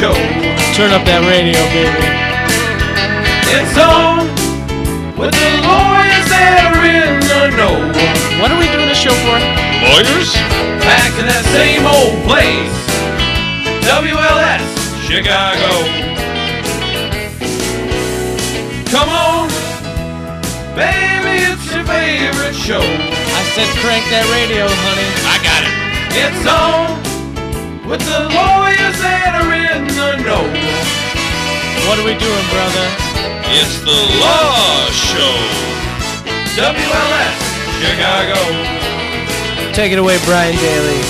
show. Turn up that radio, baby. It's on with the lawyers that are in the know. What are we doing a show for? Lawyers? Back in that same old place. WLS, Chicago. Come on, baby, it's your favorite show. I said crank that radio, honey. I got it. It's on with the lawyers that are in the know. What are we doing, brother? It's the Law Show. WLS, Chicago. Take it away, Brian Dailey.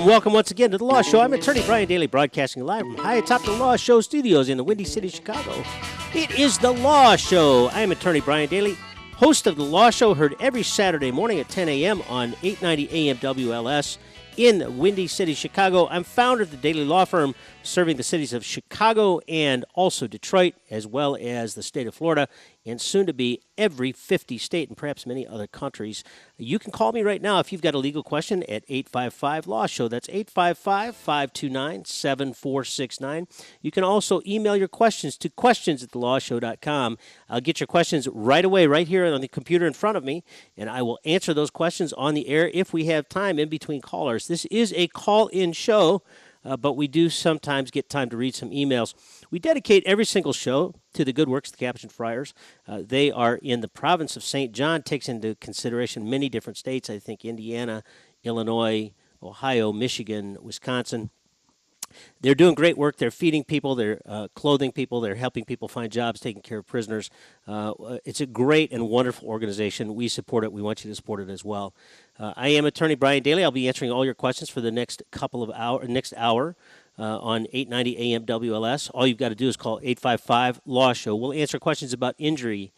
Welcome once again to The Law Show. I'm attorney Brian Dailey, broadcasting live from high atop the Law Show studios in the Windy City, Chicago. It is The Law Show. I am attorney Brian Dailey, host of The Law Show, heard every Saturday morning at 10 a.m. on 890 AM WLS in Windy City, Chicago. I'm founder of the Dailey Law Firm, serving the cities of Chicago and also Detroit, as well as the state of Florida, and soon to be every 50 state and perhaps many other countries. You can call me right now if you've got a legal question at 855-LAW-SHOW. That's 855-529-7469. You can also email your questions to questions@thelawshow.com. I'll get your questions right away, right here on the computer in front of me, and I will answer those questions on the air if we have time in between callers. This is a call-in show, but we do sometimes get time to read some emails. We dedicate every single show to the good works of the Capuchin Friars. They are in the province of St. John, takes into consideration many different states. I think Indiana, Illinois, Ohio, Michigan, Wisconsin. They're doing great work. They're feeding people. They're clothing people. They're helping people find jobs, taking care of prisoners. It's a great and wonderful organization. We support it. We want you to support it as well. I am attorney Brian Dailey. I'll be answering all your questions for the next hour on 890 AM WLS. All you've got to do is call 855-LAW-SHOW. We'll answer questions about injury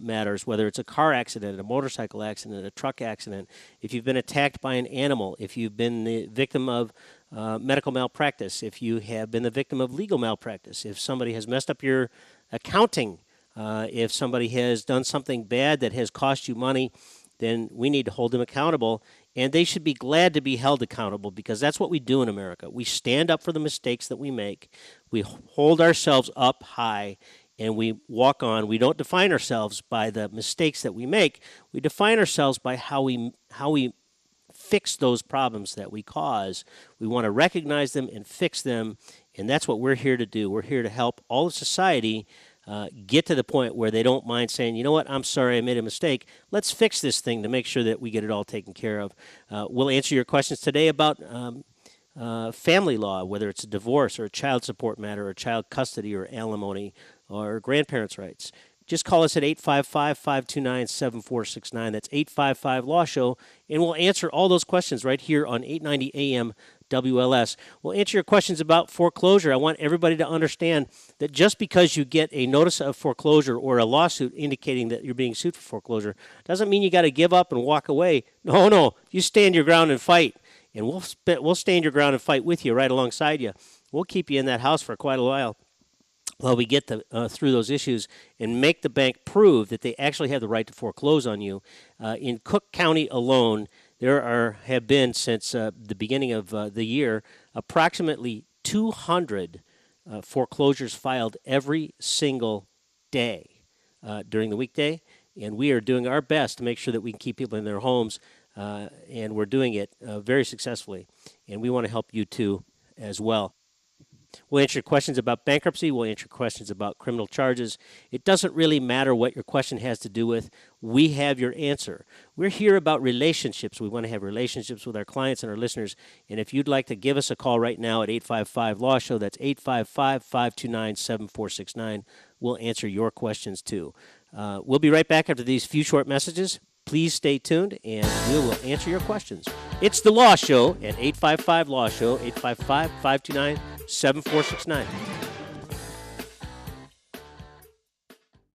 matters, whether it's a car accident, a motorcycle accident, a truck accident, if you've been attacked by an animal, if you've been the victim of medical malpractice, if you have been the victim of legal malpractice, if somebody has messed up your accounting, if somebody has done something bad that has cost you money, then we need to hold them accountable, and they should be glad to be held accountable, because that's what we do in America. We stand up for the mistakes that we make. We hold ourselves up high, and we walk on. We don't define ourselves by the mistakes that we make. We define ourselves by how we fix those problems that we cause. We want to recognize them and fix them, and that's what we're here to do. We're here to help all of society get to the point where they don't mind saying, you know what, I'm sorry, I made a mistake. Let's fix this thing to make sure that we get it all taken care of. We'll answer your questions today about family law, whether it's a divorce or a child support matter or child custody or alimony or grandparents' rights. Just call us at 855-529-7469. That's 855-LAW-SHOW, and we'll answer all those questions right here on 890 AM WLS. We'll answer your questions about foreclosure. I want everybody to understand that just because you get a notice of foreclosure or a lawsuit indicating that you're being sued for foreclosure doesn't mean you got to give up and walk away. No, you stand your ground and fight, and we'll stand your ground and fight with you right alongside you. We'll keep you in that house for quite a while we get through those issues and make the bank prove that they actually have the right to foreclose on you. In Cook County alone, there have been, since the beginning of the year, approximately 200 foreclosures filed every single day during the weekday, and we are doing our best to make sure that we can keep people in their homes, and we're doing it very successfully, and we want to help you too as well. We'll answer questions about bankruptcy. We'll answer questions about criminal charges. It doesn't really matter what your question has to do with. We have your answer. We're here about relationships. We want to have relationships with our clients and our listeners. And if you'd like to give us a call right now at 855-LAW-SHOW, that's 855-529-7469. We'll answer your questions too. We'll be right back after these few short messages. Please stay tuned, and we will answer your questions. It's The Law Show at 855-LAW-SHOW, 855-529-7469.